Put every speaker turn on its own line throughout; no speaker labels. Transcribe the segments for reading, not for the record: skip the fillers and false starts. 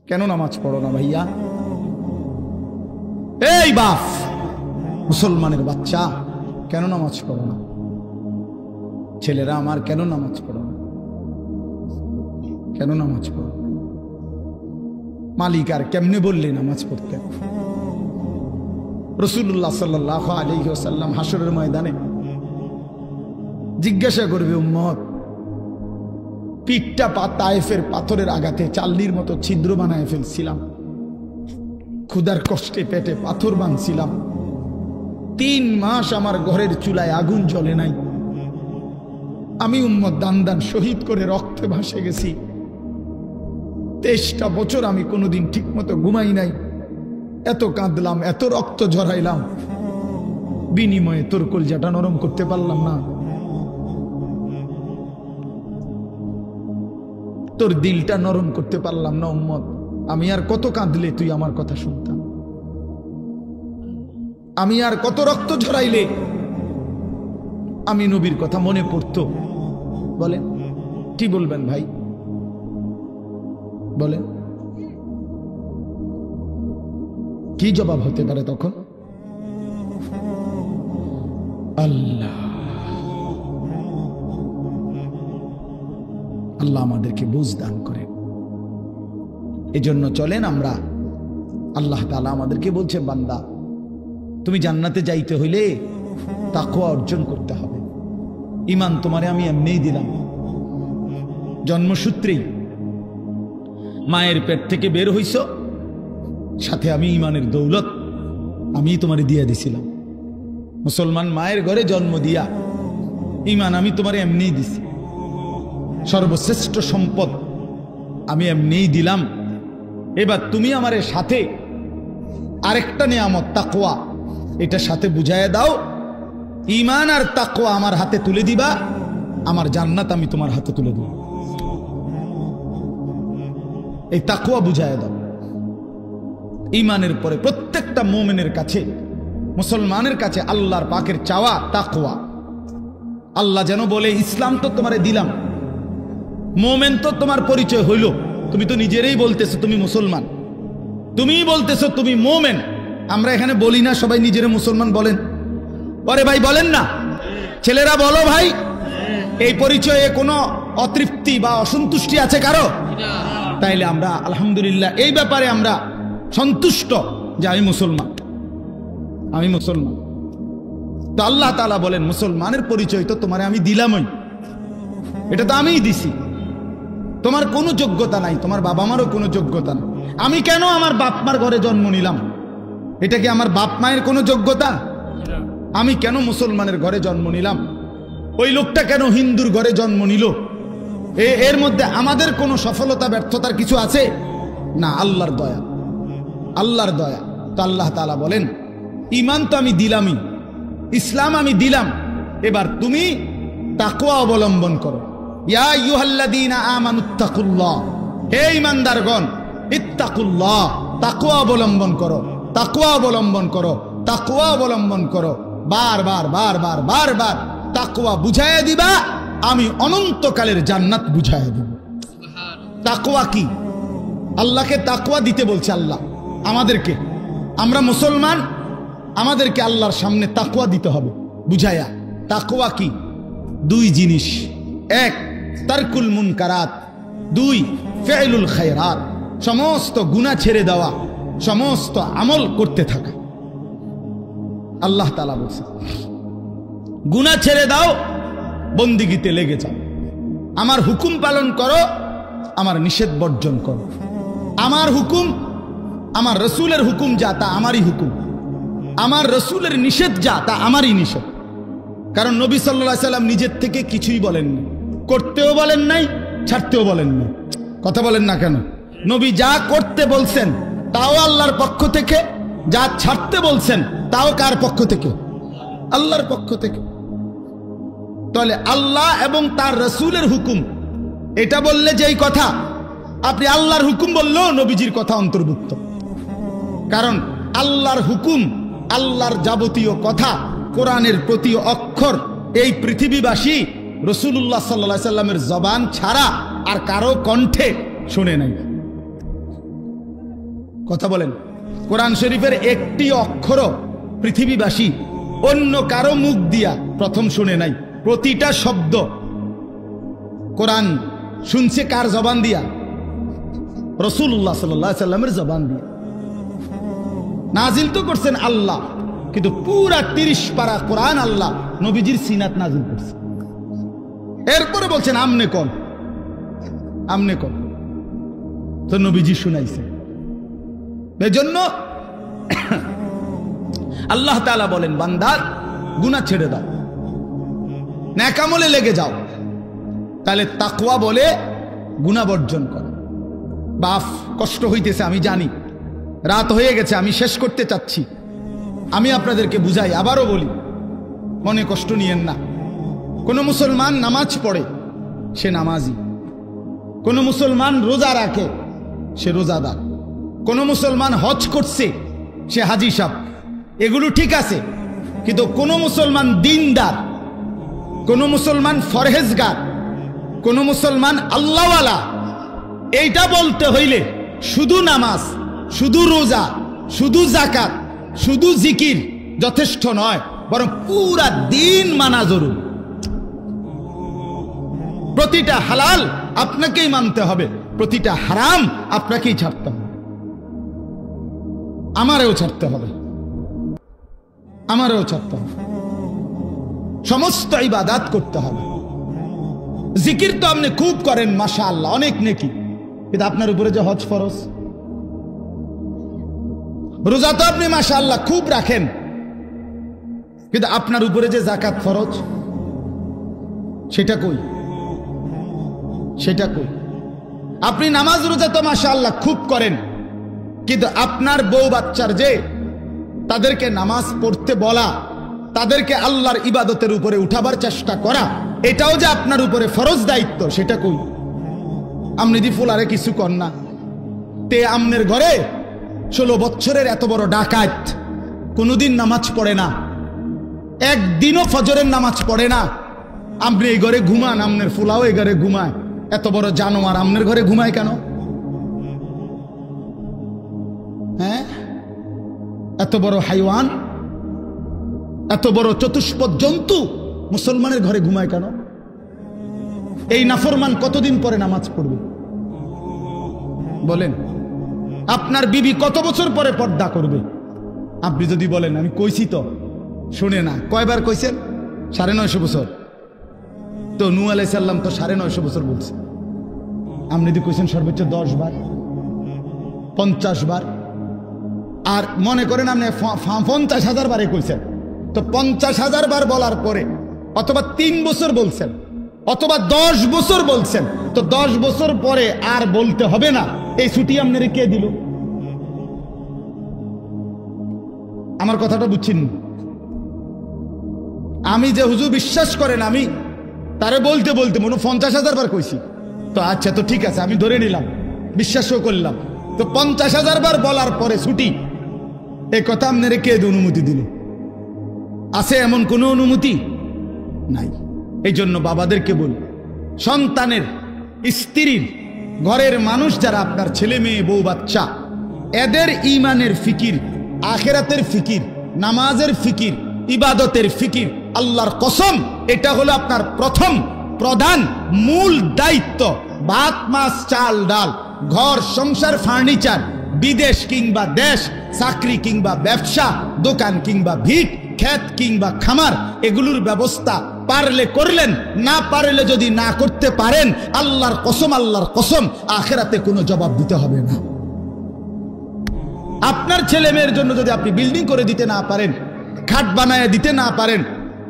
কেন নামাজ পড়ো না ভাইয়া? এই বাপ, মুসলমানের বাচ্চা, কেন নামাজ পড়ো না? ছেলেরা আমার, কেন নামাজ পড়ো না? কেন নামাজ পড়ো? মালিক আর কেমনে বললে নামাজ পড়তে? রাসূলুল্লাহ সাল্লাল্লাহু আলাইহি ওয়াসাল্লাম হাসরের ময়দানে জিজ্ঞাসা করবে, উম্মত, পিঠটা তায়েফের পাথরের আঘাতে চাল্লির মতো ছিদ্র বানায় ফেলছিলাম, ক্ষুধার কষ্টে পেটে পাথর বাঁধছিলাম, 3 মাস আমার ঘরের চুলায় আগুন জ্বলে নাই, আমি উম্মত দান দান শহীদ করে রক্তে ভাসে গেছি, 23টা বছর আমি কোনোদিন ঠিক মতো ঘুমাই নাই, এত কাঁদলাম, এত রক্ত ঝরাইলাম, বিনিময়ে তোর কলজাটা নরম করতে পারলাম না, তোর দিলটা নরম করতে পারলাম না উম্মত। আমি আর কত কাঁদলে তুই আমার কথা শুনতাম? আমি আর কত রক্ত ঝরাইলে আমি নবীর কথা মনে পড়তো? বলেন, কি বলবেন ভাই? বলেন, কি জবাব হতে পারে তখন? আল্লাহ আল্লাহ আমাদেরকে বুঝ দান করে। এজন্য চলেন আমরা, আল্লাহ তাআলা আমাদেরকে বলছে, বান্দা, তুমি জান্নাতে যাইতে হইলে তাকওয়া অর্জন করতে হবে। ঈমান তোমারে আমি এমনিই দিলাম, জন্মসূত্রেই মায়ের পেট থেকে বের হইছ, সাথে আমি ঈমানের দৌলত আমি তোমারে দিয়ে দিছিলাম। মুসলমান মায়ের ঘরে জন্ম দিয়া ঈমান আমি তোমারে এমনিই দিছি, সর্বশ্রেষ্ঠ সম্পদ আমি এমনিই দিলাম। এবার তুমি আমারে সাথে আরেকটা নিয়ামত তাকওয়া, এটা সাথে বুঝাইয়া দাও, ঈমান আর তাকওয়া আমার হাতে তুলে দিবা, আমার জান্নাত আমি তোমার হাতে তুলে দেব। এই তাকওয়া বুঝাইয়া দাও। ঈমানের পরে প্রত্যেকটা মুমিনের কাছে, মুসলমানের কাছে আল্লাহর পাকের চাওয়া তাকওয়া। আল্লাহ যেন বলে, ইসলাম তো তোমারে দিলাম, মুমিন তো তোমার পরিচয় হইল, তুমি তো নিজেরাই বলতেছো তুমি মুসলমান, তুমিই বলতেছো তুমি মুমিন। আমরা এখানে বলি না সবাই নিজেরা মুসলমান বলেন? আরে ভাই বলেন না, ছেলেরা বলো ভাই। এই পরিচয়ে কোনো অতৃপ্তি বা অসন্তুষ্টি আছে কারো? তাইলে আমরা আলহামদুলিল্লাহ এই ব্যাপারে আমরা সন্তুষ্ট যে আমি মুসলমান, আমি মুসলমান। তো আল্লাহ তাআলা বলেন, মুসলমানের পরিচয় তো তোমারে আমি দিলামই, এটা তো আমিই দিছি, তোমার কোনো যোগ্যতা নাই, তোমার বাবা মারও কোনো যোগ্যতা নাই। আমি কেন আমার বাপ মার ঘরে জন্ম নিলাম? এটা কি আমার বাপ মায়ের কোনো যোগ্যতা? আমি কেন মুসলমানের ঘরে জন্ম নিলাম? ওই লোকটা কেন হিন্দুর ঘরে জন্ম নিল? এর মধ্যে আমাদের কোনো সফলতা ব্যর্থতার কিছু আছে? না, আল্লাহর দয়া, আল্লাহর দয়া। তো আল্লাহ তাআলা বলেন, ঈমান তো আমি দিলামই, ইসলাম আমি দিলাম, এবার তুমি তাকওয়া অবলম্বন করো। ইয়া আইয়ুহাল্লাযীনা আমানুত্তাকুল্লাহ, হে ঈমানদারগণ, ইত্তাকুল্লাহ, তাকওয়া অবলম্বন করো, তাকওয়া অবলম্বন করো, তাকওয়া অবলম্বন করো। বারবার বারবার বারবার তাকওয়া বুঝাইয়া দিবা, আমি অনন্তকালের জান্নাত বুঝাইয়া দিব। তাকওয়া কি? আল্লাহকে তাকওয়া দিতে বলছে আল্লাহ আমাদেরকে। আমরা মুসলমান, আমাদেরকে আল্লাহর সামনে তাকওয়া দিতে হবে বুঝাইয়া। তাকওয়া কি? 2 জিনিস, 1 তারকুল মুনকারাত, 2 ফি'লুল খায়রাত, সমস্ত গুনাহ ছেড়ে দেওয়া, সমস্ত আমল করতে থাকা। আল্লাহ তাআলা বলছে, গুনাহ ছেড়ে দাও, বন্দিগিতে লেগে যাও, আমার হুকুম পালন করো, আমার নিষেধ বর্জন করো। আমার হুকুম, আমার রসুলের হুকুম যা তা আমারই হুকুম, আমার রসুলের নিষেধ যা তা আমারই নিষেধ। কারণ নবী সাল্লাল্লাহু আলাইহি সাল্লাম নিজের থেকে কিছুই বলেননি, করতেও বলেন নাই, ছাড়তেও বলেন নাই। কথা বলেন না কেন? নবী যা করতে বলছেন তাও আল্লাহর পক্ষ থেকে, যা ছাড়তে বলছেন তাও কার পক্ষ থেকে? আল্লাহর পক্ষ থেকে। তাহলে আল্লাহ এবং তার রসুলের হুকুম এটা বললে যেই কথা, আপনি আল্লাহর হুকুম বললেও নবীজির কথা অন্তর্ভুক্ত। কারণ আল্লাহর হুকুম, আল্লাহর যাবতীয় কথা, কোরআনের প্রতি অক্ষর এই পৃথিবীবাসী রাসূলুল্লাহ সাল্লাল্লাহু আলাইহি সাল্লামের জবান ছাড়া আর কারো কণ্ঠে শুনে নাই। কথা বলেন, কোরআন শরীফের একটি অক্ষরও পৃথিবীবাসী অন্য কারো মুখ দিয়া প্রথম শুনে নাই। প্রতিটা শব্দ কোরআন শুনছে কার জবান দিয়া? রাসূলুল্লাহ সাল্লাল্লাহু আলাইহি সাল্লামের জবান দিয়া। নাজিল তো করছেন আল্লাহ, কিন্তু পুরা 30 পারা কোরআন আল্লাহ নবীজির সিনাত নাজিল করছে। এরপরে বলছেন আমনে কোন, আমনে কোন, তো নবীজি শুনাইছে। এজন্য আল্লাহ তাআলা বলেন, বান্দা গুনাহ ছেড়ে দাও, নেক আমলে লেগে যাও। তাহলে তাকওয়া বলে গুনাহ বর্জন করো। বাফ কষ্ট হইতেছে আমি জানি, রাত হয়ে গেছে, আমি শেষ করতে চাচ্ছি। আমি আপনাদেরকে বুঝাই, আবারও বলি, মনে কষ্ট নিয়েন না। কোন মুসলমান নামাজ পড়ে, সে নামাজি। কোন মুসলমান রোজা রাখে, সে রোজাদার। কোন মুসলমান হজ করছে, সে হাজি সাহেব। এগুলো ঠিক আছে, কিন্তু কোন মুসলমান দিনদার, কোন মুসলমান ফরহেজগার, কোন মুসলমান আল্লাহওয়ালা, এইটা বলতে হইলে শুধু নামাজ, শুধু রোজা, শুধু যাকাত, শুধু জিকির যথেষ্ট নয়, বরং পুরা দিন মানা জরুরি। প্রতিটা হালাল আপনাকেই মানতে হবে, প্রতিটা হারাম আপনাকেই ছাড়তে হবে। আমারও ছাড়তে হবে, আমারও ছাড়তে হবে। সমস্ত ইবাদত করতে হবে। জিকির তো আপনি খুব করেন, মাশাআল্লাহ, অনেক নেকি, কিন্তু আপনার উপরে যে হজ ফরজ। রোজা তো আপনি মাশাআল্লাহ খুব রাখেন, কিন্তু আপনার উপরে যে যাকাত ফরজ, সেটা কই? সেটা কই? আপনি নামাজ রোজা তো মাশাআল্লাহ খুব করেন, কিন্তু আপনার বউ বাচ্চার যে তাদেরকে নামাজ পড়তে বলা, তাদেরকে আল্লাহর ইবাদতের উপরে উঠাবার চেষ্টা করা, এটাও যে আপনার উপরে ফরজ দায়িত্ব, সেটা কই? আপনি দি ফুলারে কিছু কর না। তে আমনের ঘরে 16 বছরের এত বড় ডাকাত কোনোদিন নামাজ পড়ে না, একদিনও ফজরের নামাজ পড়ে না। আপনি এই ঘরে ঘুমান, আমনের ফুলাও এই ঘরে ঘুমায়। এত বড় জানোয়ার আমনের ঘরে ঘুমায় কেন? হ্যাঁ, এত বড় হাইওয়ান, এত বড় চতুষ্পদ জন্তু মুসলমানের ঘরে ঘুমায় কেন? এই নাফরমান কতদিন পরে নামাজ পড়বে বলেন? আপনার বিবি কত বছর পরে পর্দা করবে? আপনি যদি বলেন আমি কইছি তো, শুনে না। কয়বার কইছেন? 950 বছর। তো নূহ আলাইহিস সালাম তো 950 বছর বলছে। আপনি যদি কইছেন সর্বোচ্চ 10 বার, 50 বার, আর মনে করেন আপনি 50,000 বারে কইছেন, তো 50,000 বার বলার পরে অথবা 3 বছর বলছেন, অথবা 10 বছর বলছেন, তো 10 বছর পরে আর বলতে হবে না, এই ছুটি আপনারে কে দিল? আমার কথাটা বুঝছেন? আমি যে হুজুর বিশ্বাস করেন, আমি তারে বলতে বলতে মনে 50,000 বার কইছি, তো আচ্ছা, তো ঠিক আছে, আমি ধরে নিলাম, বিশ্বাসও করলাম। তো 50,000 বার বলার পরে ছুটি, এই কথা আপনারে কে অনুমতি দিল? আছে এমন কোনো অনুমতি নাই। এই জন্য বাবাদেরকে বলি, সন্তানের, স্ত্রীর, ঘরের মানুষ যারা আপনার ছেলে মেয়ে বউ বাচ্চা, এদের ঈমানের ফিকির, আখিরাতের ফিকির, নামাজের ফিকির, ইবাদতের ফিকির, আল্লাহর কসম, এটা হলো আপনার প্রথম প্রধান মূল দায়িত্ব। ভাত মাছ চাল ডাল, ঘর সংসার ফার্নিচার, বিদেশ কিংবা দেশ, চাকরি কিংবা ব্যবসা, দোকান কিংবা ভিট, ক্ষেত কিংবা খামার, এগুলোর ব্যবস্থা পারলে করলেন, না পারলে যদি না করতে পারেন, আল্লাহর কসম, আল্লাহর কসম, আখিরাতে কোনো জবাব দিতে হবে না। আপনার ছেলে মেয়ের জন্য যদি আপনি বিল্ডিং করে দিতে না পারেন, খাট বানায় দিতে না পারেন,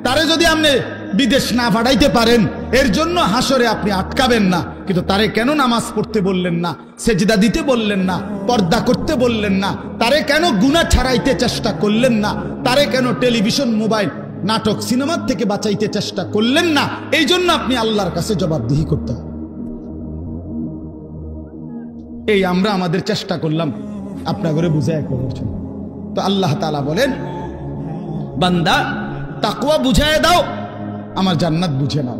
তারে যদি আপনি বিদেশ না পাঠাইতে পারেন, এর জন্য হাসরে আপনি আটকাবেন না। কিন্তু তারে কেন নামাজ পড়তে বললেন না, সেজদা দিতে বললেন না, পর্দা করতে বললেন না, তারে কেন গুনাহ ছাড়াইতে চেষ্টা করলেন না, তারে কেন টেলিভিশন, মোবাইল, নাটক, সিনেমার থেকে বাঁচাইতে চেষ্টা করলেন না? এই জন্য আপনি আল্লাহর কাছে জবাবদিহি করতে হবে। এই আমরা আমাদের চেষ্টা করলাম আপনার ঘরে বুঝায় করার জন্য। তো আল্লাহ তাআলা বলেন, বান্দা তাকওয়া বুঝায় দাও, আমার জান্নাত বুঝে নাও।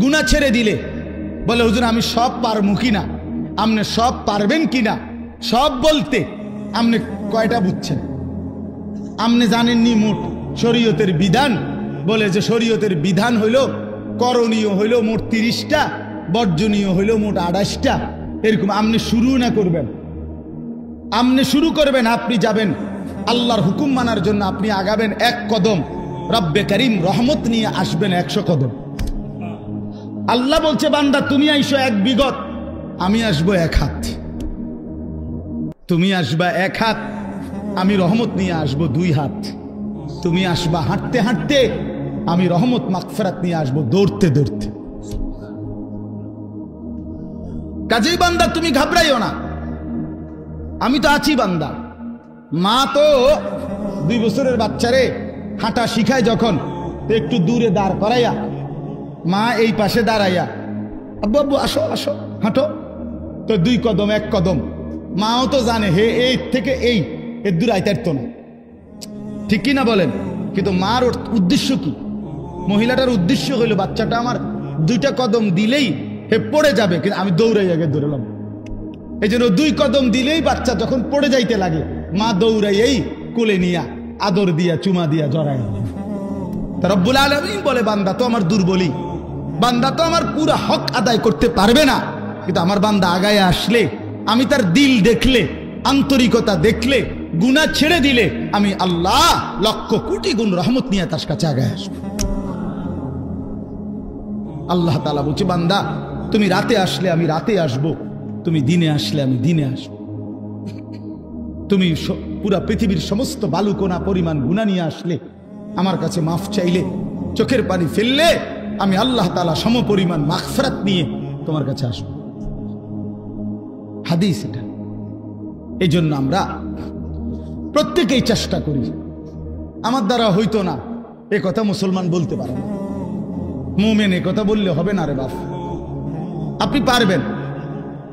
গুনাহ ছেড়ে দিলে বলে হুজুর আমি সব পারমু কিনা, আপনি সব পারবেন কিনা, সব বলতে আপনি কয়টা বুঝছেন? আপনি জানেননি মোট শরীয়তের বিধান, বলে যে শরীয়তের বিধান হইল করণীয় হইল মোট 30টা, বর্জনীয় হইল মোট 28টা। এরকম আপনি শুরু না করবেন, আপনি শুরু করবেন, আপনি যাবেন আল্লাহর হুকুম মানার জন্য, আপনি আগাবেন 1 কদম, রব্বে করিম রহমত নিয়ে আসবেন 100 কদম। আল্লাহ বলছে বান্দা তুমি আইসো 1 বিগত, আমি আসবো 1 হাত। তুমি আসবা 1 হাত, আমি রহমত নিয়ে আসবো 2 হাত। তুমি আসবা হাঁটতে হাঁটতে, আমি রহমত মাগফিরাত নিয়ে আসবো দৌড়তে দৌড়তে। কাজেই বান্দা তুমি ঘাবড়াইও না, আমি তো আছি বান্দা। মা তো 2 বছরের বাচ্চারে হাঁটা শিখায় যখন, তো একটু দূরে দাঁড় করাইয়া, মা এই পাশে দাঁড়াইয়া, আব্বু আব্বু আসো আসো হাঁটো, তো 2 কদম 1 কদম। মাও তো জানে হে এই থেকে এই এর দূর আইতে পারতো না, ঠিক কি না বলেন? কিন্তু মার উদ্দেশ্য কি? মহিলাটার উদ্দেশ্য হইল বাচ্চাটা আমার 2টা কদম দিলেই হে পড়ে যাবে, কিন্তু আমি দৌড়াই আগে ধরলাম। এই জন্য 2 কদম দিলেই বাচ্চা যখন পড়ে যাইতে লাগে, মা দৌড়াইয়াই কোলে নিয়া আদর দিয়া চুমা দিয়া জড়ায়। রব্বুল আলামিন বলে বান্দা তো আমার দুর্বলী, বান্দা তো আমার পুরা হক আদায় করতে পারবে না, কিন্তু আমার বান্দা আগায় আসলে, আমি তার দিল দেখলে, আন্তরিকতা দেখলে, গুনাহ ছেড়ে দিলে, আমি আল্লাহ লক্ষ কোটি গুণ রহমত নিয়ে তার কাছে আগায় আসবো। আল্লাহ তাআলা বলছে বান্দা তুমি রাতে আসলে আমি রাতে আসব, তুমি দিনে আসলে আমি দিনে আসব। তুমি পুরা পৃথিবীর সমস্ত বালুকণা পরিমাণ গুনাহ নিয়ে আসলে, আমার কাছে মাফ চাইলে, চোখের পানি ফেললে, আমি আল্লাহ তাআলা সমপরিমাণ মাগফিরাত নিয়ে তোমার কাছে আসব। হাদিস এটা। এই জন্য আমরা প্রত্যেকেই চেষ্টা করি। আমার দ্বারা হইতো না এ কথা মুসলমান বলতে পারে না, মুমিন এ কথা বললে হবে না রে বাপ। আপনি পারবেন,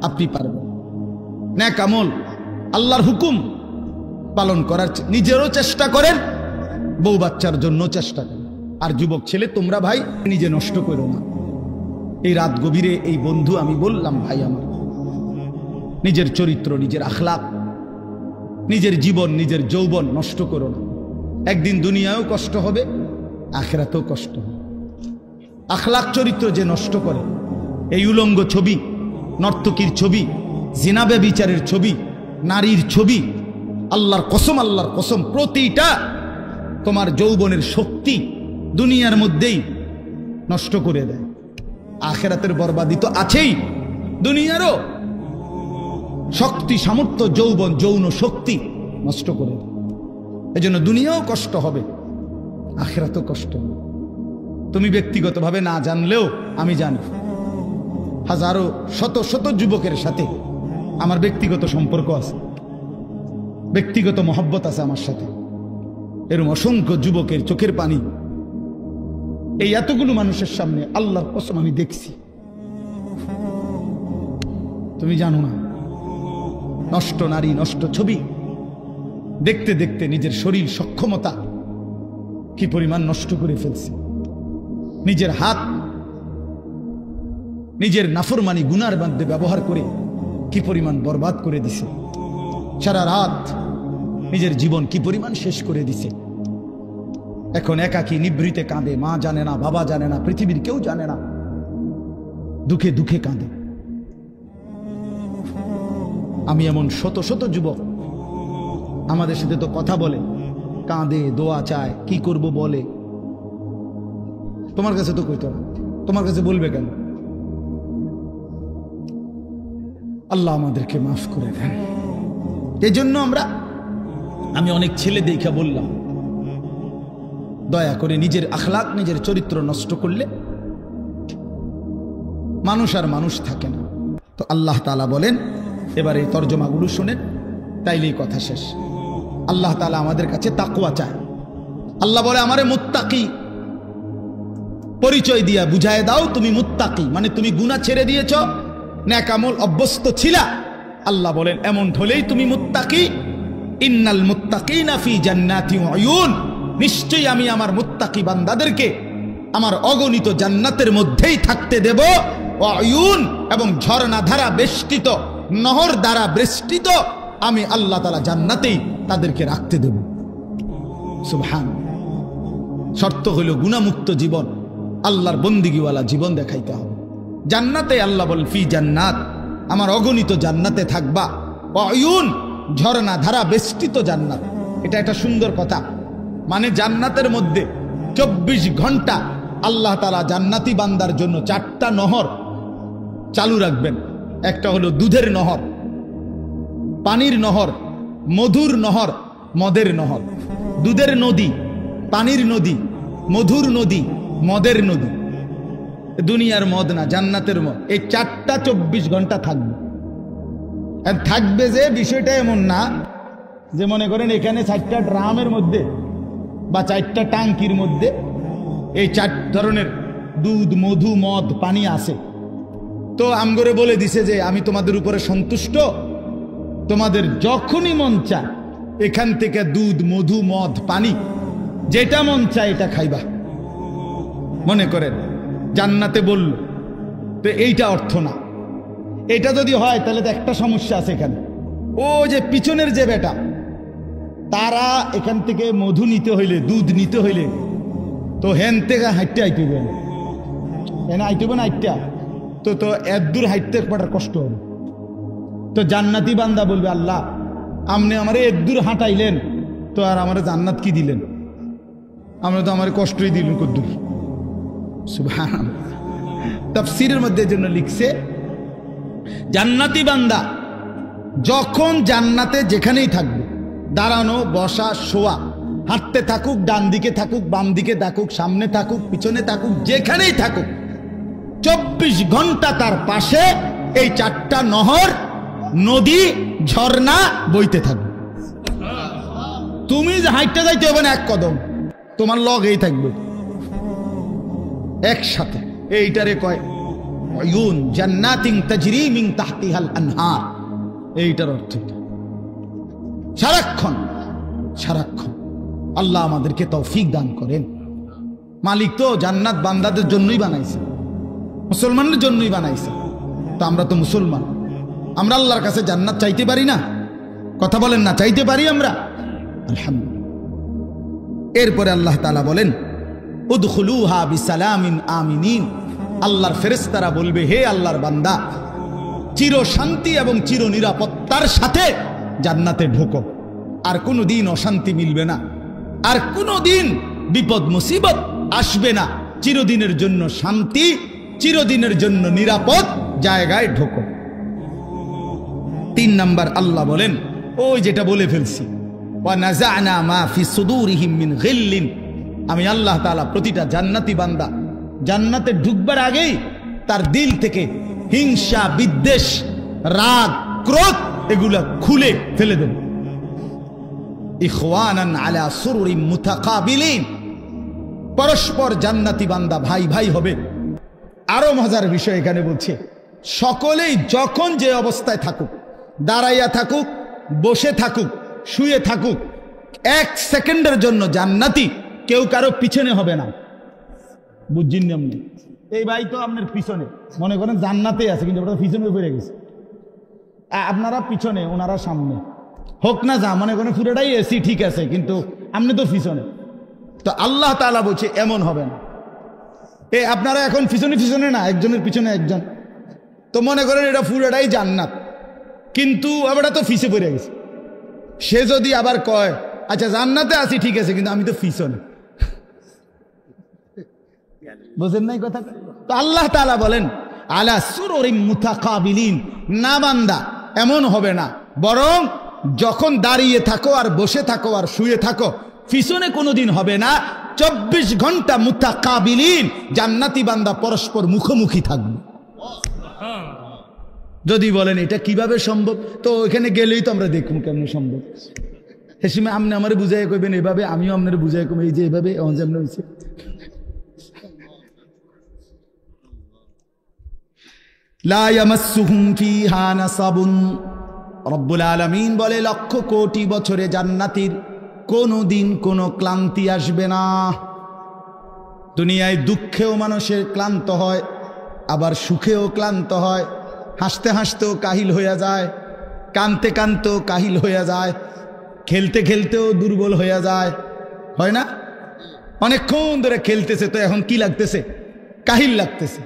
আপনি পারবেন। নেক আমল, আল্লাহর হুকুম পালন করার নিজেরও চেষ্টা করেন, বউ বাচ্চার জন্য চেষ্টা করেন। আর যুবক ছেলে তোমরা ভাই নিজে নষ্ট করো না। এই রাত গভীরে এই বন্ধু আমি বললাম ভাই আমার, নিজের চরিত্র, নিজের আখলাক, নিজের জীবন, নিজের যৌবন নষ্ট করো না। একদিন দুনিয়ায়ও কষ্ট হবে, আখিরাতেও কষ্ট হবে। আখলাক চরিত্র যে নষ্ট করে, এই উলঙ্গ ছবি, নর্তকীর ছবি, জিনা ব্যভিচারের ছবি, নারীর ছবি, আল্লাহর কসম প্রতিটা তোমার যৌবনের শক্তি দুনিয়ার মধ্যেই নষ্ট করে দেয়। আখিরাতের বরবাদি তো আছেই, দুনিয়ারও শক্তি, সামর্থ্য, যৌবন, যৌন শক্তি নষ্ট করে দেয়। এজন্য দুনিয়াও কষ্ট হবে, আখিরাতেও কষ্ট হবে। তুমি ব্যক্তিগতভাবে না জানলেও আমি জানি, হাজারো শত শত যুবকের সাথে আমার ব্যক্তিগত সম্পর্ক আছে, ব্যক্তিগত মহব্বত আছে আমার সাথে। এরকম অসংখ্য যুবকের চোখের পানি এই এতগুলো মানুষের সামনে আল্লাহর কসম আমি দেখছি। তুমি জানো না, নষ্ট নারী, নষ্ট ছবি দেখতে দেখতে নিজের শরীর সক্ষমতা কি পরিমাণ নষ্ট করে ফেলছে। নিজের হাত নিজের নাফরমানি গুনার মধ্যে ব্যবহার করে কি পরিমাণ বরবাদ করে দিছে। সারা রাত নিজের জীবন কি পরিমাণ শেষ করে দিছে। এখন একাকী নিভৃতে কাঁদে, মা জানে না, বাবা জানে না, পৃথিবীর কেউ জানে না, দুঃখে দুঃখে কাঁদে। আমি এমন শত শত যুবক আমাদের সাথে তো কথা বলে, কাঁদে, দোয়া চায়, কি করব বলে। তোমার কাছে তো কইতো না, তোমার কাছে বলবে কেন? আল্লাহ আমাদেরকে মাফ করে দেন। এই জন্য আমি অনেক ছেলে দেখা বললাম, দয়া করে নিজের আখলাক, নিজের চরিত্র নষ্ট করলে মানুষ আর মানুষ থাকে না। তো আল্লাহ তাআলা বলেন, এবার এই তর্জমাগুলো শুনেন, তাইলেই কথা শেষ। আল্লাহ তাআলা আমাদের কাছে তাকওয়া চায়। আল্লাহ বলে আমারে মুত্তাকি পরিচয় দিয়া বুঝায় দাও, তুমি মুত্তাকি, মানে তুমি গুনাহ ছেড়ে দিয়েছ, নেক আমল অভ্যস্ত ছিলা। আল্লাহ বলেন এমন হলেই তুমি মুত্তাকি। ইন্নাল মুত্তাকিনা ফি জান্নাতি ওয়া উয়ুন, নিশ্চয়ই আমি আমার মুত্তাকি বান্দাদেরকে আমার অগণিত জান্নাতের মধ্যেই থাকতে দেব। ওয়া উয়ুন, এবং ঝর্ণা ধারা বেষ্টিত, নহর দ্বারা বেষ্টিত আমি আল্লাহ তাআলা জান্নাতেই তাদেরকে রাখতে দেব। সুবহানাল্লাহ। শর্ত হলো গুনাহমুক্ত জীবন, আল্লাহর বন্দিগিওয়ালা জীবন দেখাইতে হবে। জান্নাতে আল্লাহ বল ফি জান্নাত, আমার অগণিত জান্নাতে থাকবা, অয়ুন ঝর্ণা ধারা বেষ্টিত জান্নাত। এটা একটা সুন্দর কথা, মানে জান্নাতের মধ্যে 24 ঘন্টা আল্লাহ তাআলা জান্নাতি বান্দার জন্য 4টা নহর চালু রাখবেন। একটা হলো দুধের নহর, পানির নহর, মধুর নহর, মদের নহর। দুধের নদী, পানির নদী, মধুর নদী, মদের নদী। দুনিয়ার মদ না, জান্নাতের মদ। এই 4টা 24 ঘন্টা থাকবে। থাকবে যে বিষয়টা এমন না যে মনে করেন এখানে 4টা ড্রামের মধ্যে বা 4টা ট্যাঙ্কির মধ্যে এই 4 ধরনের দুধ, মধু, মদ, পানি আছে। তো আমগরে বলে দিছে যে আমি তোমাদের উপরে সন্তুষ্ট, তোমাদের যখনই মন চায় এখান থেকে দুধ, মধু, মদ, পানি যেটা মন চায় এটা খাইবা। মনে করেন জান্নাতে বলল, তো এইটা অর্থ না। এটা যদি হয় তাহলে তো একটা সমস্যা আছে এখানে। ও যে পিছনের যে বেটা, তারা এখান থেকে মধু নিতে হইলে, দুধ নিতে হইলে তো হেন থেকে হাইটে আইতেবে, এনে আইতেবে না হাইটটা, তো এত দূর হাইটতে পাঠার কষ্ট হবে। তো জান্নাতি বান্দা বলবে, আল্লাহ আপনি আমারে এত দূর হাঁটাইলেন, তো আর আমার জান্নাত কি দিলেন? আমরা তো আমার কষ্টই দিলেন কদ্দুর। সুবহানাল্লাহ। তাফসীরের মধ্যে জন্য লিখছে, জান্নাতি বান্দা যখন জান্নাতে যেখানেই থাকবে, দাঁড়ানো, বসা, শোয়া, হাঁটতে থাকুক, ডান দিকে থাকুক, বাম দিকে থাকুক, সামনে থাকুক, পিছনে থাকুক, যেখানেই থাকুক, 24 ঘন্টা তার পাশে এই 4টা নহর, নদী, ঝর্ণা বইতে থাকবে। তুমি যে হাইটটা যাইতে হবে না এক কদম, তোমার লগেই থাকবে একসাথে। এইটারে কয় অয়ুন জান্নাতিন তাজরি মিন তাহতিহাল আনহার। এইটার অর্থ সারাক্ষণ সারাক্ষণ। আল্লাহ আমাদেরকে তৌফিক দান করেন। মালিক তো জান্নাত বান্দাদের জন্যই বানাইছে, মুসলমানদের জন্যই বানাইছে। তো আমরা তো মুসলমান, আমরা আল্লাহর কাছে জান্নাত চাইতে পারি না? কথা বলেন না, চাইতে পারি আমরা? আলহামদুলিল্লাহ। এরপরে আল্লাহ তাআলা বলেন, উদখুলুহা বিসালামিন আমিনিন। আল্লাহর ফেরেশতারা বলবে, হে আল্লাহর বান্দা, চির শান্তি এবং চির নিরাপত্তার সাথে জান্নাতে ঢোকো। আর কোনোদিন অশান্তি মিলবে না, আর কোনোদিন বিপদ মুসিবত আসবে না। চিরদিনের জন্য শান্তি, চিরদিনের জন্য নিরাপদ জায়গায় ঢোকো। 3 নাম্বার আল্লাহ বলেন, ওই যেটা বলে ফেলছি, ওয়া নাযা'না মা ফি সুদুরিহিম মিন গিল্লিন। আমি আল্লাহ তাআলা প্রতিটা জান্নাতি বান্দা জান্নাতে ঢুকবার আগেই তার দিল থেকে হিংসা, বিদ্বেষ, রাগ, ক্রোধ এগুলা খুলে ফেলে দেব। ইখওয়ানান আলা সুরুরিন মুতাকাবিলিন। পরস্পর জান্নাতি বান্দা ভাই ভাই হবে। আরো মজার বিষয় এখানে বলছে, সকলেই যখন যে অবস্থায় থাকুক, দাঁড়াইয়া থাকুক, বসে থাকুক, শুয়ে থাকুক, 1 সেকেন্ডের জন্য জান্নাতি কেউ কারো পিছনে হবে না। বুঝছেন আপনি? এই ভাই তো আপনার পিছনে, মনে করেন জান্নাতে আছে, কিন্তু ওটা পিছনে পড়ে গেছে। আপনারা পিছনে, ওনারা সামনে, হোক না যা, মনে করেন পুরোটাই এসি ঠিক আছে, কিন্তু আপনি তো পিছনে। তো আল্লাহ তাআলা বলছে এমন হবে না। আপনারা এখন পিছনে পিছনে না, একজনের পিছনে একজন। তো মনে করেন এটা পুরোটাই জান্নাত, কিন্তু আমরা তো ফিসে পড়ে গেছি। সে যদি আবার কয়, আচ্ছা জান্নাতে আছি ঠিক আছে, কিন্তু আমি তো পিছনে, বুঝেন নাই কথা? তো আল্লাহ তাআলা বলেন, আলা সুরুরিন মুতাকাবিলিন। না বান্দা, এমন হবে না, বরং যখন দাঁড়িয়ে থাকো আর বসে থাকো আর শুয়ে থাকো, পিছনে কোনোদিন হবে না। 24 ঘন্টা মুতাকাবিলিন, জান্নাতি বান্দা পরস্পর মুখোমুখি থাকবে। যদি বলেন এটা কিভাবে সম্ভব, তো এখানে গেলেই তো আমরা দেখব কেমন সম্ভব। হেসিমে আপনি আমারে বুঝাই কইবেন এভাবে, আমিও আপনার বুঝাই কইব এই যে এভাবে হয়েছে। লা ইয়ামাসসুহুম ফিহা নাসাবুন। রব্বুল আলামিন বলে, 1,00,000 কোটি বছরে জান্নাতীর কোনোদিন কোনো ক্লান্তি আসবে না। দুনিয়ায় দুঃখেও মানুষের ক্লান্ত হয়, আবার সুখেও ক্লান্ত হয়। হাসতে হাসতেও কাহিল হয়ে যায়, কানতে কানতেও কাহিল হয়ে যায়, খেলতে খেলতেও দুর্বল হয়ে যায়, হয় না? অনেকক্ষণ ধরে খেলতেছে তো এখন কি লাগতেছে? কাহিল লাগতেছে।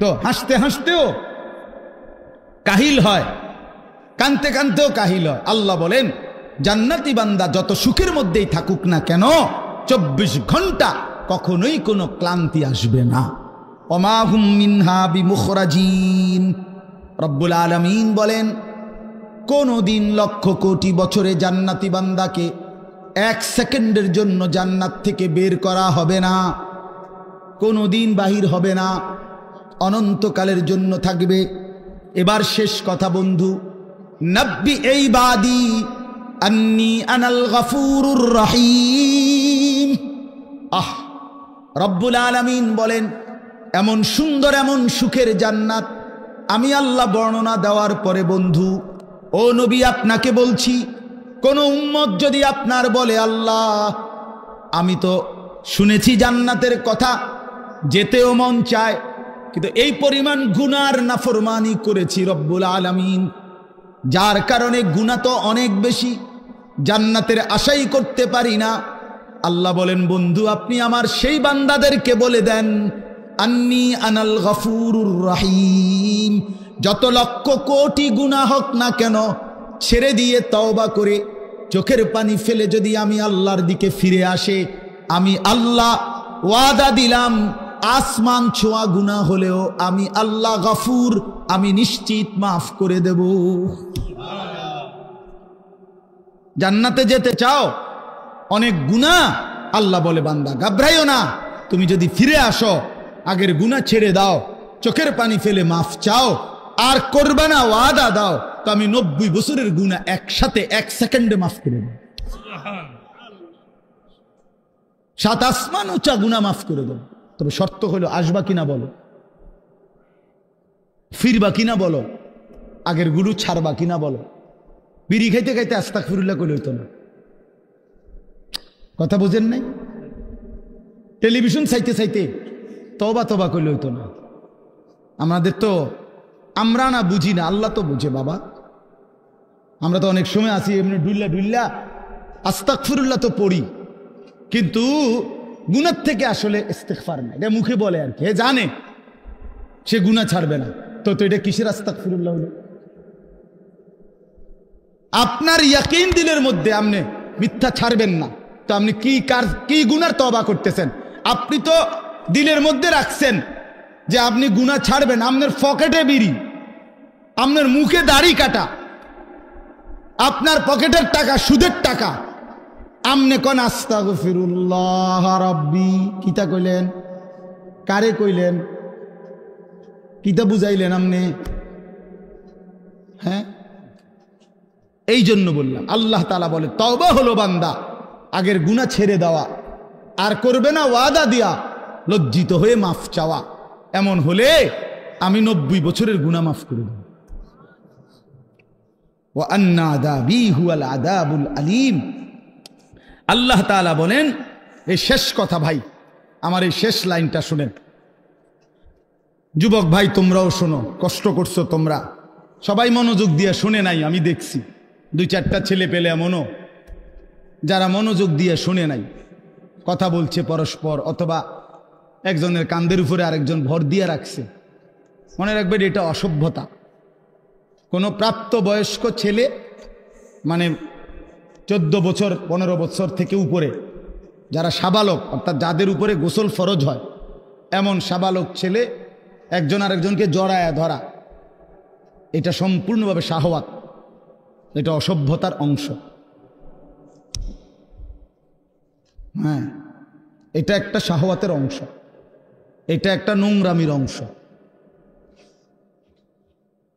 তো হাসতে হাসতেও কাহিল হয়, কানতে কানতেও কাহিল হয়। আল্লাহ বলেন জান্নাতি বান্দা যত সুখের মধ্যেই থাকুক না কেন 24 ঘন্টা কখনোই কোনো ক্লান্তি আসবে না। ওমা হুম মিনহা বিমুখরাজিন। রব্বুল আলামিন বলেন কোনদিন লক্ষ কোটি বছরে জান্নাতি বান্দাকে 1 সেকেন্ডের জন্য জান্নাত থেকে বের করা হবে না, কোনদিন বাহির হবে না, অনন্তকালের জন্য থাকবে। এবার শেষ কথা বন্ধু, নব্বি এই বাদি আন্নি আনাল গফুরুর রহিম। রব্বুল আলামিন বলেন এমন সুন্দর এমন সুখের জান্নাত আমি আল্লাহ বর্ণনা দেওয়ার পরে বন্ধু ও নবী আপনাকে বলছি, কোন উম্মত যদি আপনার বলে আল্লাহ আমি তো শুনেছি জান্নাতের কথা, যেতেও মন চায়, কিন্তু এই পরিমাণ গুনার নাফরমানি করেছি রব্বুল আলামিন, যার কারণে গুনাহ তো অনেক বেশি, জান্নাতের আশাই করতে পারি না। আল্লাহ বলেন বন্ধু আপনি আমার সেই বান্দাদেরকে বলে দেন আন্নি আনাল গফুরুর রহিম, যত লক্ষ কোটি গুনাহ হোক না কেন ছেড়ে দিয়ে তওবা করে চোখের পানি ফেলে যদি আমি আল্লাহর দিকে ফিরে আসে, আমি আল্লাহ ওয়াদা দিলাম আসমান ছোঁয়া গুনাহ হলেও আমি আল্লাহ গফুর, আমি নিশ্চিত মাফ করে দেব। জান্নাতে যেতে চাও, অনেক গুনাহ, আল্লাহ বলে বান্দা ঘাবড়াইও না, তুমি যদি ফিরে আসো আগের গুনাহ ছেড়ে দাও, চোখের পানি ফেলে মাফ চাও, আর করবে না ওয়াদা দাও, তো আমি 90 বছরের গুনাহ একসাথে 1 সেকেন্ডে মাফ করে দেব। 7 আসমান উঁচা গুনাহ মাফ করে দেব। তবে শর্ত হলো আসবা কিনা বলো, ফিরবা কিনা বলো, আগের গুরু ছাড়বা কিনা বলো। বিড়ি খাইতে খাইতে আস্তাগফিরুল্লাহ কইলে হইতো না, কথা বুঝেন নাই? টেলিভিশন চাইতে চাইতে তওবা তওবা কইলে হইতো না। আমাদের তো আমরা না বুঝি না, আল্লাহ তো বুঝে বাবা। আমরা তো অনেক সময় আছি এমনি ডুল্লা ডুল্লা আস্তাগফিরুল্লাহ তো পড়ি, কিন্তু গুনাহ থেকে আসলে ইস্তিগফার নাই, এটা মুখে বলে আর কি, জানে সে গুনাহ ছাড়বে না, তো এটা কিসের আস্তাগফিরুল্লাহ হলো? আপনার ইয়াকিন দিলের মধ্যে আপনি মিথ্যা ছাড়বেন না, তো আপনি কি গুনার তওবা করতেছেন? আপনি তো দিলের মধ্যে রাখছেন যে আপনি গুনাহ ছাড়বেন, আপনার পকেটে বিড়ি, আপনার মুখে দাড়ি কাটা, আপনার পকেটের টাকা সুদের টাকা, আমনে কোন আস্তাগফিরুল্লাহ রাব্বি কিতা কইলেন? কারে কইলেন? কিতা বুঝাইলেন আমনে? হ্যাঁ, এই জন্য বললাম আল্লাহ তাআলা বলে তওবা হলো বান্দা আগের গুনাহ ছেড়ে দেওয়া, আর করবে না ওয়াদা দিয়া লজ্জিত হয়ে মাফ চাওয়া। এমন হলে আমি 90 বছরের গুনাহ মাফ করে দেব। ওয়া আন্না আযাবি হুয়াল আযাবুল আলীম। আল্লাহ তাআলা বলেন এই শেষ কথা ভাই, আমার এই শেষ লাইনটা শুনেন। যুবক ভাই তোমরাও শোনো, কষ্ট করছো তোমরা, সবাই মনোযোগ দিয়ে শুনে নাই, আমি দেখছি 2-4টা ছেলে পেলে এমনও যারা মনোযোগ দিয়ে শুনে নাই, কথা বলছে পরস্পর, অথবা একজনের কাঁধের উপরে আরেকজন ভর দিয়ে রাখছে। মনে রাখবেন এটা অসভ্যতা। কোনো প্রাপ্তবয়স্ক ছেলে মানে 14 বছর 15 বছর থেকে উপরে যারা সাবালক, অর্থাৎ যাদের উপরে গোসল ফরজ হয়, এমন সাবালক ছেলে একজন আরেকজনকে জড়ায়া ধরা, এটা সম্পূর্ণভাবে শাহওয়াত, এটা অসভ্যতার অংশ। হ্যাঁ, এটা একটা শাহওয়াতের অংশ, এটা একটা নোংরামির অংশ।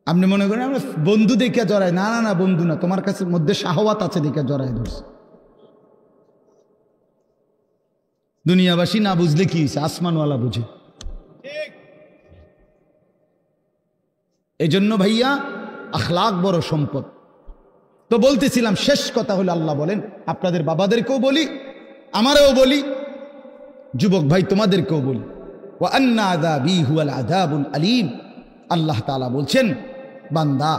আপনি মনে করেন আমরা বন্ধু দেখে জড়াই, না না না বন্ধু না, তোমার কাছে মধ্যে শাহওয়াত আছে দেখে জড়াই ধরছে। দুনিয়াবাসী না বুঝলে কি হয়েছে, আসমানওয়ালা বুঝে। এই জন্য ভাইয়া আখলাক বড় সম্পদ। তো বলতেছিলাম শেষ কথা হলো আল্লাহ বলেন আপনাদের বাবাদেরকেও বলি, আমারও বলি, যুবক ভাই তোমাদেরকেও বলি, ওয়া আন্না আযাবি হুয়াল আযাবুল আলীম। আল্লাহ তাআলা বলছেন বান্দা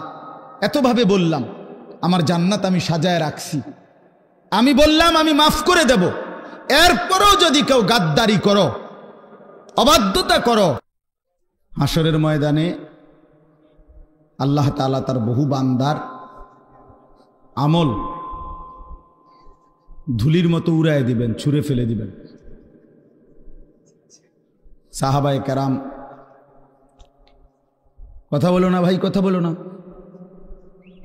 এতভাবে বললাম, আমার জান্নাত আমি সাজায় রাখছি, আমি বললাম আমি মাফ করে দেব, এরপরও যদি কেউ গাদ্দারি করো, অবাধ্যতা করো, হাসরের ময়দানে আল্লাহ তাআলা তার বহু বান্দার আমল ধুলির মতো উড়ায় দিবেন, ছুঁড়ে ফেলে দিবেন। সাহাবায়ে কেরাম, কথা বলো না ভাই, কথা বলো না,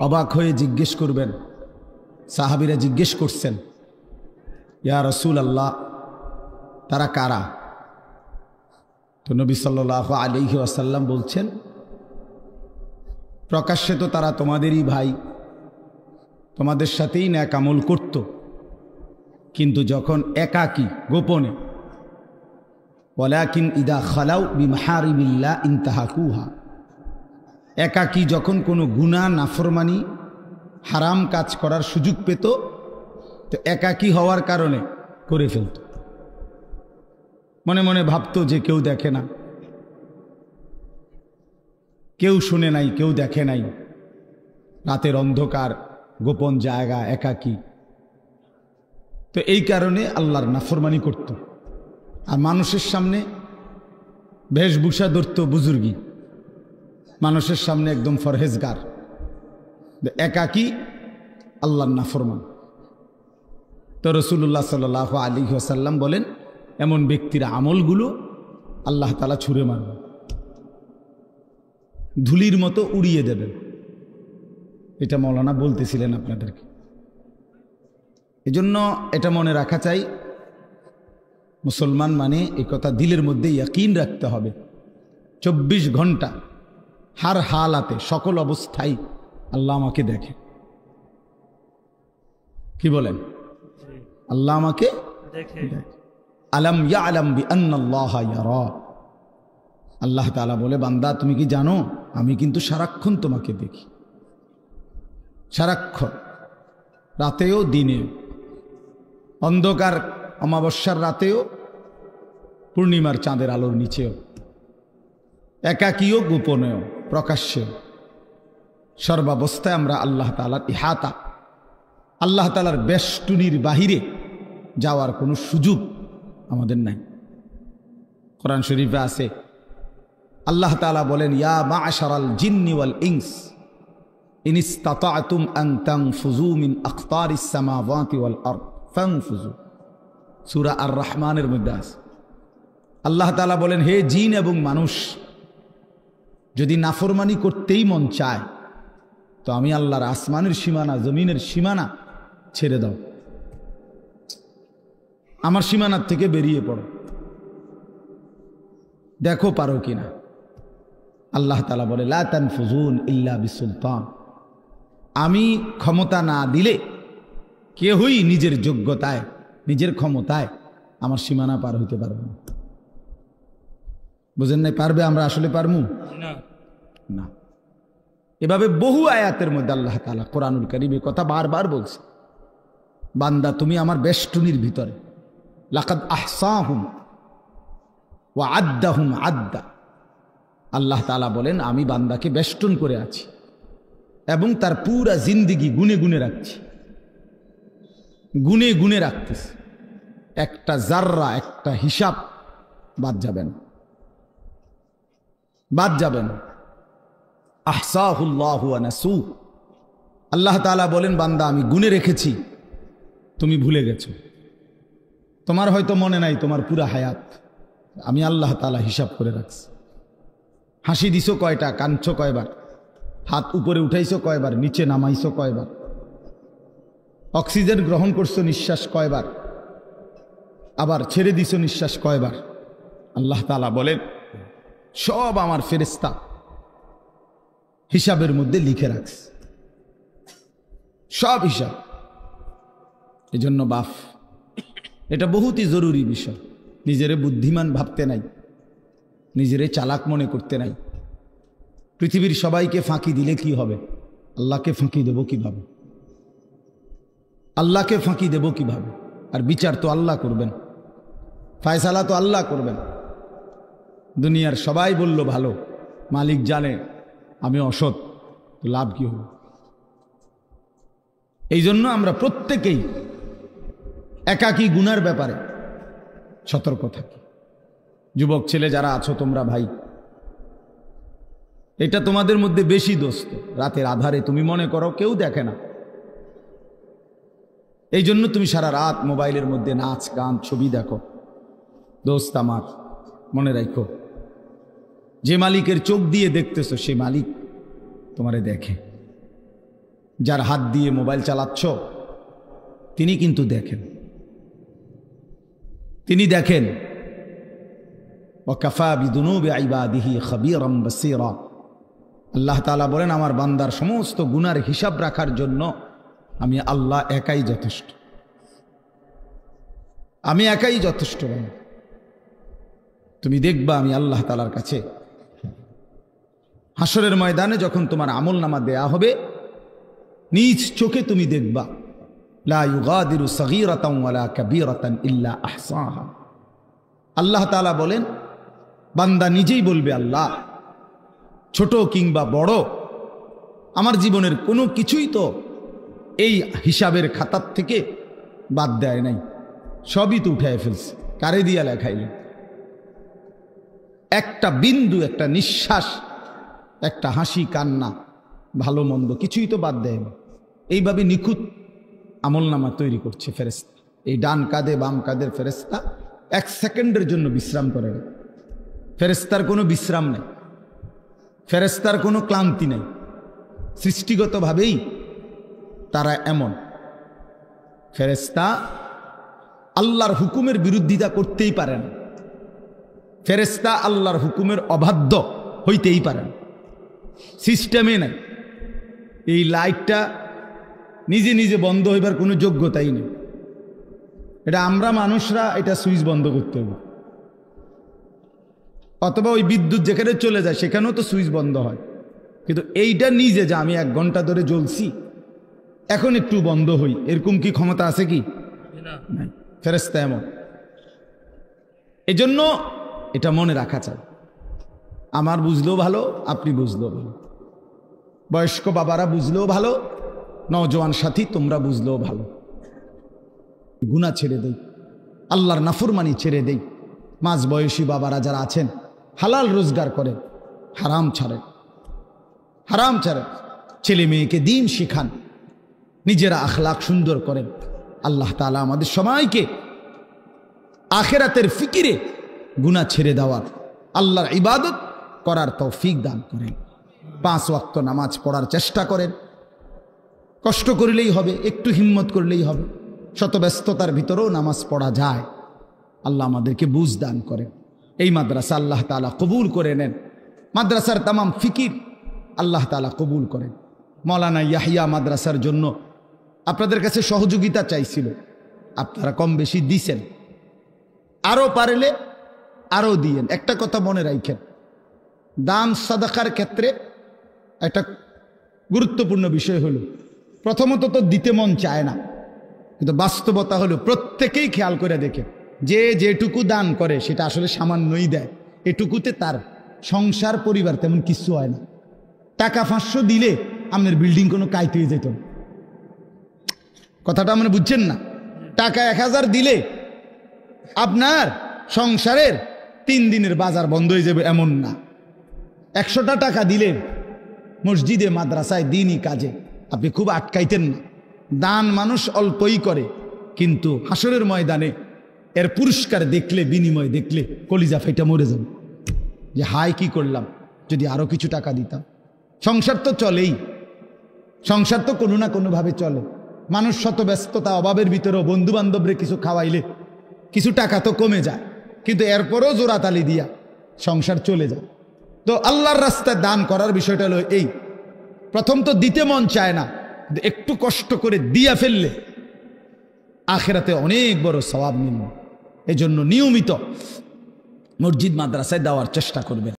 অবাক হয়ে জিজ্ঞেস করবেন। সাহাবীরা জিজ্ঞেস করছেন, ইয়া রাসূলুল্লাহ, তারা কারা? তো নবী সাল্লাল্লাহু আলাইহি ওয়াসাল্লাম বলছেন, প্রকাশ্যে তো তারা তোমাদেরই ভাই, তোমাদের সাথেই নেক আমল করত, কিন্তু যখন একাকী গোপনে, ওয়ালাকিন ইদা খালাউ বিমাহারিমিল্লাহ ইনতাহাকুহা, একাকী যখন কোনো গুনাহ, নাফরমানি, হারাম কাজ করার সুযোগ পেত, তো একাকী হওয়ার কারণে করে ফেলত। মনে মনে ভাবতো যে কেউ দেখে না, কেউ শুনে নাই, কেউ দেখে নাই, রাতের অন্ধকার, গোপন জায়গা, একাকী। তো এই কারণে আল্লাহর নাফরমানি করত, আর মানুষের সামনে বেশভূষা ধরত বুজুর্গি, মানুষের সামনে একদম ফরহেজগার, একাকী আল্লাহর নাফরমান। তো রাসূলুল্লাহ সাল্লাল্লাহু আলাইহি ওয়াসাল্লাম বলেন, এমন ব্যক্তির আমলগুলো আল্লাহ তাআলা ছুঁড়ে মারবেন, ধুলির মতো উড়িয়ে দেবেন। এটা মৌলানা বলতেছিলেন আপনাদেরকে। এজন্য এটা মনে রাখা চাই, মুসলমান মানে এই কথা দিলের মধ্যে ইয়াকিন রাখতে হবে, 24 ঘন্টা হার হালাতে, সকল অবস্থায় আল্লাহ আমাকে দেখে। কি বলেন? আল্লাহ আমাকে দেখে। আলাম ইয়ালাম বিআন্নাল্লাহা ইয়ারা, আল্লাহ তাআলা বলে, বান্দা তুমি কি জানো আমি কিন্তু সারাক্ষণ তোমাকে দেখি, সারাক্ষণ, রাতেও দিনেও, অন্ধকার অমাবস্যার রাতেও, পূর্ণিমার চাঁদের আলোর নিচেও, একাকীও, গোপনেও, প্রকাশ্যেও, সর্বাবস্থায় আমরা আল্লাহ তাআলার ইহাতা, আল্লাহ তাআলার বেষ্টনীর বাহিরে যাওয়ার কোনো সুযোগ আমাদের নাই। কোরআন শরীফে আছে, আল্লাহ তাআলা বলেন, ইয়া মা'শারাল জিন্নি ওয়াল ইনস ইন ইসতাতা'তুম আন তানফুযু মিন আকতারিস সামাওয়াতি ওয়াল আরদ ফানফুযু। সূরা আর রহমানের মধ্যে আছে। আল্লাহ তাআলা বলেন, হে জিন এবং মানুষ, যদি নাফরমানি করতেই মন চায় তো আমি আল্লাহর আসমানের সীমানা, জমিনের সীমানা ছেড়ে দাও, আমার সীমানার থেকে বেরিয়ে পড়ো, দেখো পারো কিনা। আল্লাহ তাআলা বলে, লা তানফুজুন ইল্লা বিসুলতান, আমি ক্ষমতা না দিলে কেউই নিজের যোগ্যতায়, নিজের ক্ষমতায় আমার সীমানা পার হইতে পারবে না। বুঝেন নাই? পারবে? আমরা আসলে পারমু না। এভাবে বহু আয়াতের মধ্যে আল্লাহ তাআলা কোরআনুল কারীমে কথা বারবার বলছে, বান্দা তুমি আমার বেষ্টনীর ভিতরে, লাকাদ আহসাহুম ওয়া আদ্দাহুম আদ্দা। আল্লাহ তাআলা বলেন, আমি বান্দাকে বেষ্টন করে আছি এবং তার পুরা জিন্দেগি গুনে গুনে রাখছি, গুনে গুনে রাখতেছি, একটা জাররা, একটা হিসাব বাদ যাবে না, বাদ যাবে না। আহসাহুল্লাহু ওয়া নাসু, আল্লাহ তাআলা বলেন, বান্দা আমি গুনে রেখেছি, তুমি ভুলে গেছো, তোমার হয়তো মনে নাই তোমার পুরা হায়াত, আমি আল্লাহ তাআলা হিসাব করে রাখছি। হাসি দিছো কয়টা, কাঁদছো কয়বার, হাত উপরে উঠাইছো কয়বার, নিচে নামাইছো কয়বার, অক্সিজেন গ্রহণ করছো নিঃশ্বাস কয়বার, আবার ছেড়ে দিছো নিঃশ্বাস কয়বার। আল্লাহ তাআলা বলেন, সব আমার ফেরেশতা হিসাবের মধ্যে লিখে রাখছে, সব হিসাব। এজন্য বাফ, এটা বহুতই জরুরি বিষয়। নিজেরে বুদ্ধিমান ভাবতে নাই, নিজেরে চালাক মনে করতে নাই। পৃথিবীর সবাইকে ফাঁকি দিলে কি হবে? আল্লাহকে ফাঁকি দেব কিভাবে? আল্লাহকে ফাঁকি দেব কিভাবে? আর বিচার তো আল্লাহ করবেন, ফায়সালা তো আল্লাহ করবেন। দুনিয়ার সবাই বলল ভালো, মালিক জানে আমি অসৎ, তো লাভ কি হবে? এই জন্য আমরা প্রত্যেকেই একাকী গুনার ব্যাপারে সতর্ক থাকি। যুবক ছেলে যারা আছো তোমরা ভাই, এটা তোমাদের মধ্যে বেশি দোস্ত। রাতের আধারে তুমি মনে করো কেউ দেখে না, এই জন্য তুমি সারা রাত মোবাইলের মধ্যে নাচ গান ছবি দেখো। দোস্ত আমার, মনে রাখো, যে মালিকের চোখ দিয়ে দেখতেছো সে মালিক তোমারে দেখে। যার হাত দিয়ে মোবাইল চালাচ্ছ তিনি কিন্তু দেখেন, তিনি দেখেন। ওয়াকাফা বিদুনুবি ইবাদিহি খাবীরাম বাসীরা। আল্লাহ তাআলা বলেন, আমার বান্দার সমস্ত গুনার হিসাব রাখার জন্য আমি আল্লাহ একাই যথেষ্ট, আমি একাই যথেষ্ট। তুমি দেখবা আমি আল্লাহ তাআলার কাছে হাসরের ময়দানে যখন তোমার আমল নামা দেয়া হবে, নিজ চোখে তুমি দেখবা লা ইউগাদিরু সগীরাতান ওয়ালা কাবীরাতান ইল্লা আহসাহা। আল্লাহ তাআলা বলেন, বান্দা নিজেই বলবে, আল্লাহ ছোট কিংবা বড় আমার জীবনের কোনো কিছুই তো এই হিসাবের খাতার থেকে বাদ দেয় নাই, সবই তো উঠায় ফেলছে। কারে দিয়া লেখাইল? একটা বিন্দু, একটা নিঃশ্বাস, একটা হাসি কান্না, ভালো মন্দ কিছুই তো বাদ দেয় না। এইভাবে নিখুঁত আমলনামা তৈরি করছে ফেরেশতা। এই ডান কাঁধে বাম কাঁধের ফেরেশতা এক সেকেন্ডের জন্য বিশ্রাম করে না। ফেরেশতার কোনো বিশ্রাম নেই, ফেরেশতার কোনো ক্লান্তি নেই। সৃষ্টিগতভাবেই তারা এমন। ফেরেশতা আল্লাহর হুকুমের বিরোধিতা করতেই পারে না, ফেরেশতা আল্লাহর হুকুমের অবাধ্য হইতেই পারে না, সিস্টেমে নাই। এই লাইটটা নিজে নিজে বন্ধ হইবার কোনো যোগ্যতাই নেই। এটা আমরা মানুষরা এটা সুইচ বন্ধ করতে হবে, অথবা ওই বিদ্যুৎ যেখানে চলে যায় সেখানেও তো সুইচ বন্ধ হয়। কিন্তু এইটা নিজে যে আমি 1 ঘন্টা ধরে জ্বলছি, এখন একটু বন্ধ হই, এরকম কি ক্ষমতা আছে কি? নাই। ফেরেশতা এমন। এজন্য এটা মনে রাখা চাই। আমার বুঝলেও ভালো, আপনি বুঝলেও ভালো, বয়স্ক বাবারা বুঝলেও ভালো, নওজোয়ান সাথী তোমরা বুঝলেও ভালো। গুনাহ ছেড়ে দেই, আল্লাহর নাফরমানি ছেড়ে দেই। মাঝ বয়সী বাবারা যারা আছেন, হালাল রোজগার করেন, হারাম ছাড়েন, হারাম ছাড়েন। ছেলে মেয়েকে দ্বীন শিখান, নিজেরা আখলাক সুন্দর করেন। আল্লাহ তাআলা আমাদের সবাইকে আখিরাতের ফিকিরে গুনাহ ছেড়ে দেওয়ার, আল্লাহর ইবাদত করার তৌফিক দান করেন। 5 ওয়াক্ত নামাজ পড়ার চেষ্টা করেন। কষ্ট করলেই হবে, একটু হিম্মত করলেই হবে। শত ব্যস্ততার ভিতরেও নামাজ পড়া যায়। আল্লাহ আমাদেরকে বুঝ দান করেন। এই মাদ্রাসা আল্লাহ তাআলা কবুল করে নেন। মাদ্রাসার তামাম ফিকির আল্লাহ তাআলা কবুল করেন। মাওলানা ইয়াহিয়া মাদ্রাসার জন্য আপনাদের কাছে সহযোগিতা চাইছিল, আপনারা কম বেশি দিছেন। আরও পারলে আরও দিয়েন। একটা কথা মনে রাখেন, দান সাদাকার ক্ষেত্রে একটা গুরুত্বপূর্ণ বিষয় হলো, প্রথমত তো দিতে মন চায় না, কিন্তু বাস্তবতা হলো প্রত্যেকেই খেয়াল করে দেখে যে যেটুকু দান করে সেটা আসলে সামান্যই দেয়। এটুকুতে তার সংসার পরিবার তেমন কিছু হয় না। টাকা 500 দিলে আপনার বিল্ডিং কোনো কাইতেই যেত না। কথাটা আমরা বুঝছেন না? টাকা 1000 দিলে আপনার সংসারের 3 দিনের বাজার বন্ধ হয়ে যাবে এমন না। 100টা টাকা দিলে মসজিদে মাদ্রাসায় দ্বীনি কাজে আপনি খুব আটকাইতেন না। দান মানুষ অল্পই করে, কিন্তু হাসরের ময়দানে এর পুরস্কার দেখলে, বিনিময় দেখলে কলিজা ফাইটা মরে যাবে যে হায় কি করলাম, যদি আরো কিছু টাকা দিতাম। সংসার তো চলেই, সংসার তো কোনো না কোনোভাবে চলে। মানুষ শত ব্যস্ততা অভাবের ভিতরেও বন্ধু বান্ধবরে কিছু খাওয়াইলে কিছু টাকা তো কমে যায়, কিন্তু এরপরও জোড়াতালি দিয়া সংসার চলে যায়। তো আল্লাহর রাস্তায় দান করার বিষয়টা হলো এই, প্রথম তো দিতে মন চায় না, একটু কষ্ট করে দিয়া ফেললে আখিরাতে অনেক বড় সওয়াব মিলবে। এজন্য নিয়মিত মসজিদ মাদ্রাসায় দেওয়ার চেষ্টা করবেন।